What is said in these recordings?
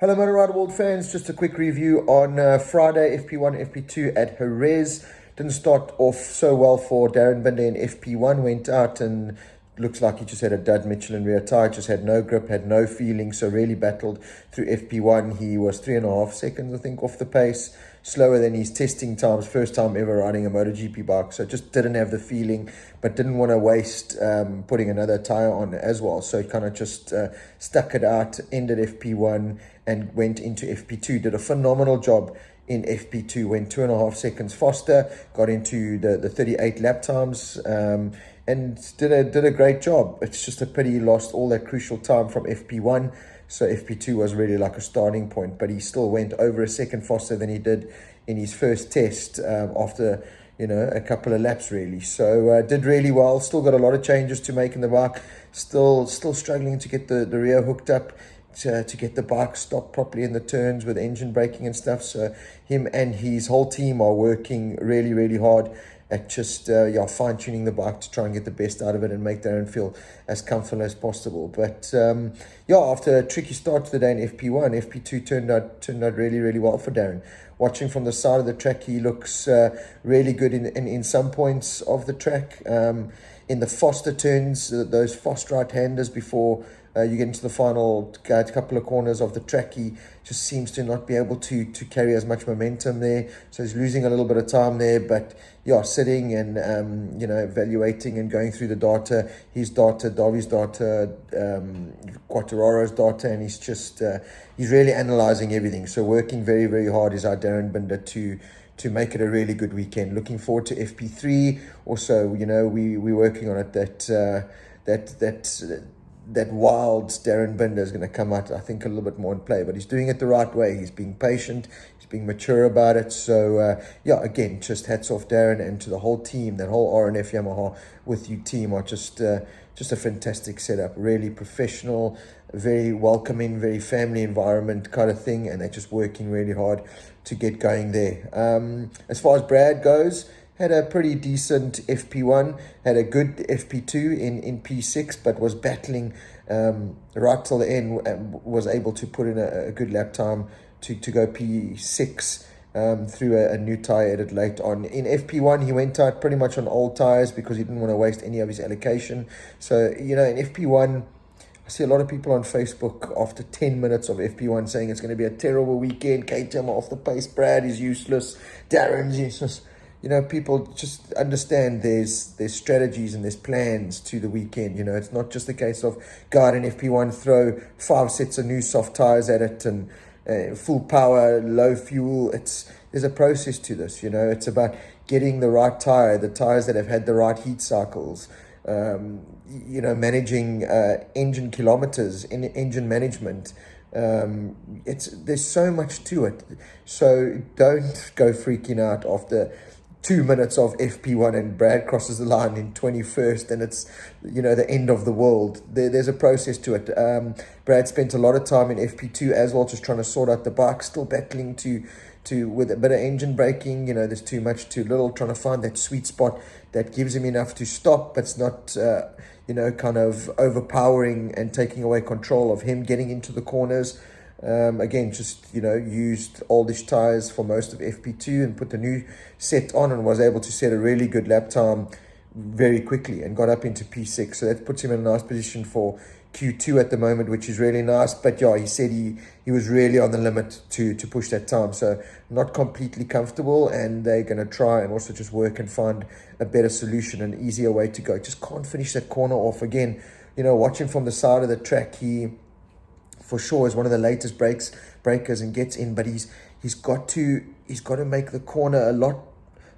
Hello, Motorrad World fans. Just a quick review on Friday, FP1, FP2 at Jerez. Didn't start off so well for Darren Binder in FP1. Went out and looks like he just had a dud Michelin rear tire. Just had no grip, had no feeling. So really battled through FP1. He was 3.5 seconds, I think, off the pace. Slower than his testing times. First time ever riding a MotoGP bike. So just didn't have the feeling, but didn't want to waste putting another tire on as well. So he kind of just stuck it out, ended FP1 and went into FP2. Did a phenomenal job in FP2, went 2.5 seconds faster, got into the 38 lap times, and did a great job. It's just a pity he lost all that crucial time from FP1. So FP2 was really like a starting point, but he still went over a second faster than he did in his first test after a couple of laps really. So did really well. Still got a lot of changes to make in the bike. Still struggling to get the rear hooked up. To get the bike stopped properly in the turns with engine braking and stuff. So him and his whole team are working really, really hard at just fine-tuning the bike to try and get the best out of it and make their own feel as comfortable as possible. But after a tricky start to the day in FP1, FP2 turned out really, really well for Darren. Watching from the side of the track, he looks really good in some points of the track. In the faster turns, those fast right-handers before you get into the final couple of corners of the track, he just seems to not be able to carry as much momentum there. So he's losing a little bit of time there, but sitting and evaluating and going through the data, his data, Darby's data, Quattararo's data, and he's really analysing everything. So working very, very hard is our Darren Binder to make it a really good weekend. Looking forward to FP3. Also, we're working on it that wild Darren Binder is going to come out, I think, a little bit more in play. But he's doing it the right way. He's being patient. He's being mature about it. So, again, just hats off Darren and to the whole team. That whole RNF Yamaha with you team are just a fantastic setup. Really professional, very welcoming, very family environment kind of thing. And they're just working really hard to get going there. As far as Brad goes, had a pretty decent FP1, had a good FP2 in P6, but was battling right till the end, and was able to put in a good lap time to go P6 through a new tyre edit late on. In FP1, he went out pretty much on old tyres because he didn't want to waste any of his allocation. So, in FP1, I see a lot of people on Facebook after 10 minutes of FP1 saying it's going to be a terrible weekend. KTM off the pace, Brad is useless, Darren's useless. People just understand there's strategies and there's plans to the weekend. It's not just a case of go out in FP1, throw 5 sets of new soft tires at it and full power, low fuel. There's a process to this. It's about getting the right tire, the tires that have had the right heat cycles. Managing engine kilometers, engine management. There's so much to it. So don't go freaking out after 2 minutes of FP1 and Brad crosses the line in 21st and it's the end of the world. There's a process to it. Brad spent a lot of time in FP2 as well, just trying to sort out the bike, still battling with a bit of engine braking. There's too much, too little, trying to find that sweet spot that gives him enough to stop, but it's not kind of overpowering and taking away control of him getting into the corners. Again, just used oldish tires for most of FP2 and put the new set on and was able to set a really good lap time very quickly and got up into P6. So that puts him in a nice position for Q2 at the moment, which is really nice. But he said he was really on the limit to push that time. So not completely comfortable, and they're going to try and also just work and find a better solution, an easier way to go. Just can't finish that corner off. Again, watching from the side of the track, he for sure is one of the latest breakers and gets in, but he's got to make the corner a lot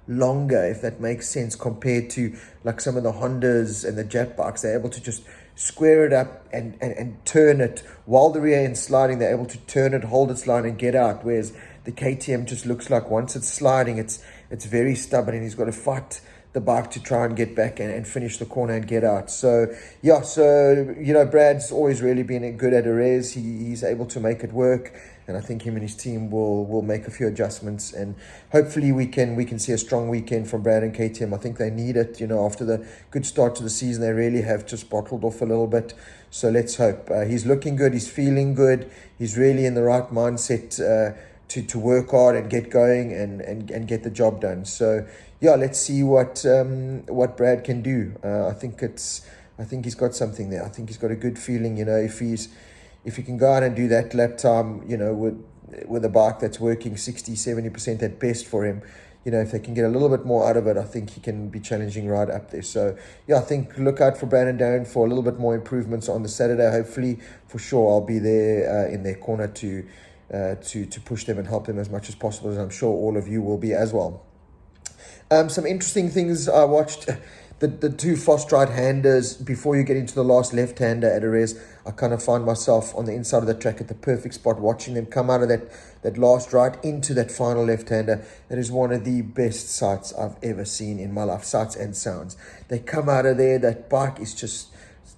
longer, if that makes sense, compared to like some of the Hondas and the Jap bikes. They're able to just square it up and turn it while the rear end's sliding. They're able to turn it, hold its line and get out, whereas the KTM just looks like once it's sliding, it's very stubborn, and he's got to fight the bike to try and get back and finish the corner and get out. So, yeah, so, Brad's always really been good at Jerez. He's able to make it work. And I think him and his team will make a few adjustments, and hopefully we can see a strong weekend from Brad and KTM. I think they need it. After the good start to the season, they really have just bottled off a little bit. So let's hope. He's looking good. He's feeling good. He's really in the right mindset to work hard and get going and get the job done. So yeah, let's see what Brad can do. I think he's got something there. I think he's got a good feeling. If he can go out and do that lap time, with a bike that's working 60-70% at best for him, if they can get a little bit more out of it, I think he can be challenging right up there. So, yeah, I think look out for Brad and Darren for a little bit more improvements on the Saturday. Hopefully, for sure, I'll be there in their corner to push them and help them as much as possible, as I'm sure all of you will be as well. Some interesting things I watched. The two fast right-handers, before you get into the last left-hander at Jerez, I kind of find myself on the inside of the track at the perfect spot, watching them come out of that last right into that final left-hander. That is one of the best sights I've ever seen in my life, sights and sounds. They come out of there, that bike is just,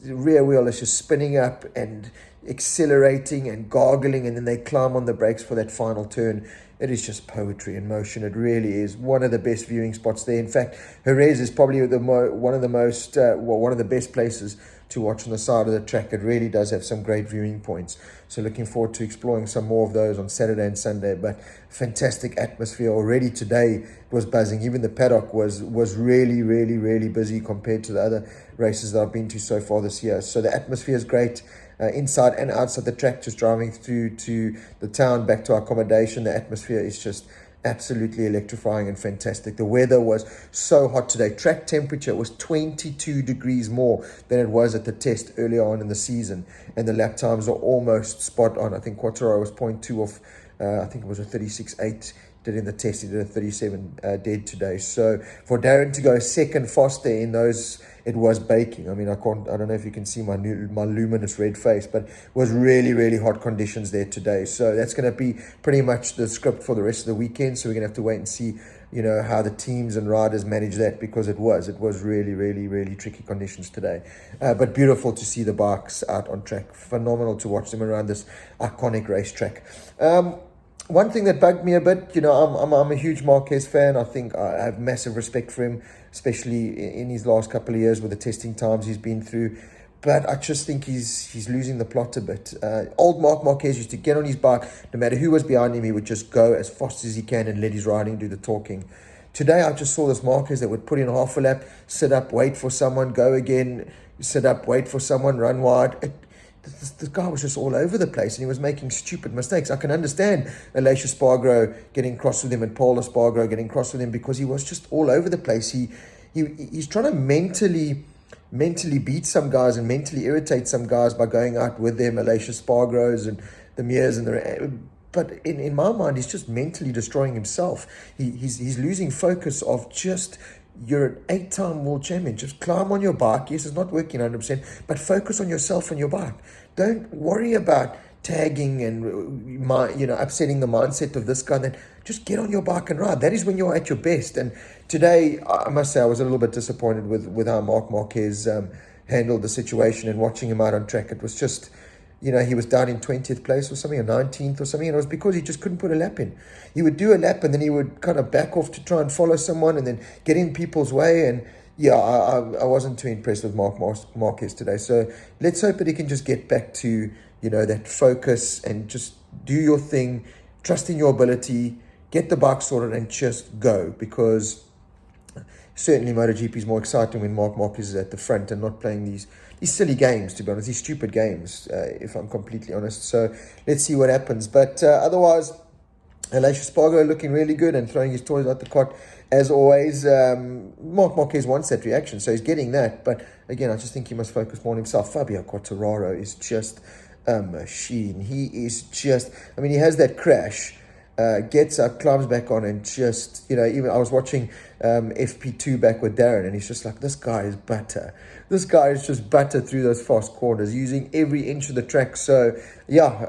the rear wheel is just spinning up and accelerating and gargling, and then they climb on the brakes for that final turn. It is just poetry in motion. It really is one of the best viewing spots there. In fact, Jerez is probably one of the best places to watch on the side of the track. It really does have some great viewing points. So looking forward to exploring some more of those on Saturday and Sunday. But fantastic atmosphere already today. It was buzzing. Even the paddock was really, really, really busy compared to the other races that I've been to so far this year. So the atmosphere is great. Inside and outside the track, just driving through to the town, back to our accommodation, the atmosphere is just absolutely electrifying and fantastic. The weather was so hot today. Track temperature was 22 degrees more than it was at the test earlier on in the season, and the lap times are almost spot on. I think Quattro was 0.2 off. I think it was a 36.8 did in the test. He did a 37 dead today. So for Darren to go a second faster in those, it was baking. I mean, I don't know if you can see my luminous red face, but it was really, really hot conditions there today. So that's going to be pretty much the script for the rest of the weekend. So we're going to have to wait and see, how the teams and riders manage that, because it was really, really, really tricky conditions today. But beautiful to see the bikes out on track. Phenomenal to watch them around this iconic racetrack. One thing that bugged me a bit, I'm a huge Marquez fan. I think I have massive respect for him, especially in his last couple of years with the testing times he's been through. But I just think he's losing the plot a bit. Old Marc Marquez used to get on his bike, no matter who was behind him, he would just go as fast as he can and let his riding do the talking. Today, I just saw this Marquez that would put in half a lap, sit up, wait for someone, go again, sit up, wait for someone, run wide. The guy was just all over the place, and he was making stupid mistakes. I can understand Aleix Espargaro getting cross with him and Paul Espargaro getting cross with him, because he was just all over the place. He's trying to mentally beat some guys and mentally irritate some guys by going out with them, Aleix Espargaros and the Mears and but in my mind, he's just mentally destroying himself. He's losing focus of just, you're an 8-time world champion. Just climb on your bike. Yes, it's not working 100%, but focus on yourself and your bike. Don't worry about tagging and upsetting the mindset of this guy. Then just get on your bike and ride. That is when you're at your best. And today, I must say, I was a little bit disappointed with how Marc Marquez handled the situation, and watching him out on track. It was just, he was down in 20th place or something, or 19th or something, and it was because he just couldn't put a lap in. He would do a lap, and then he would kind of back off to try and follow someone, and then get in people's way. And yeah, I wasn't too impressed with Marc Marquez today. So let's hope that he can just get back to, that focus and just do your thing, trust in your ability, get the bike sorted, and just go. Because certainly MotoGP is more exciting when Marc Marquez is at the front and not playing these silly games, to be honest, these stupid games, if I'm completely honest. So let's see what happens. But otherwise, Aleix Espargaro looking really good and throwing his toys out the cot as always. Marc Marquez wants that reaction, so he's getting that. But again, I just think he must focus more on himself. Fabio Quartararo is just a machine. He is just, he has that crash, gets up, climbs back on, and just, even I was watching FP2 back with Darren, and he's just like, this guy is butter. This guy is just butter through those fast corners, using every inch of the track. So, yeah,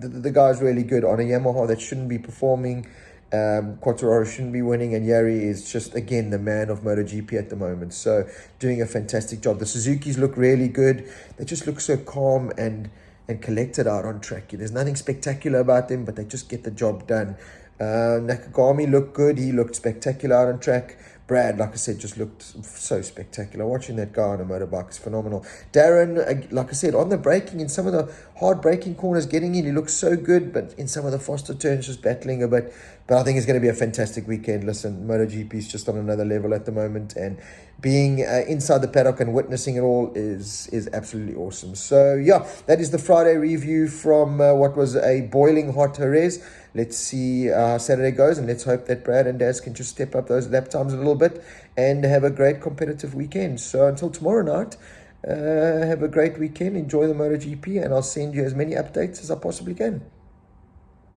the guy's really good on a Yamaha that shouldn't be performing Quartararo shouldn't be winning, and Yari is just, again, the man of MotoGP at the moment. So doing a fantastic job. The Suzukis look really good. They just look so calm and collected out on track. There's nothing spectacular about them, but they just get the job done. Nakagami looked good. He looked spectacular out on track. Brad, like I said, just looked so spectacular. Watching that guy on a motorbike is phenomenal. Darren, like I said, on the braking, in some of the hard braking corners, getting in, he looks so good, but in some of the faster turns, just battling a bit. But I think it's going to be a fantastic weekend. Listen, MotoGP is just on another level at the moment, and being inside the paddock and witnessing it all is absolutely awesome. So, yeah, that is the Friday review from what was a boiling hot Jerez. Let's see how Saturday goes, and let's hope that Brad and Daz can just step up those lap times a little bit and have a great competitive weekend. So until tomorrow night, have a great weekend, enjoy the MotoGP, and I'll send you as many updates as I possibly can.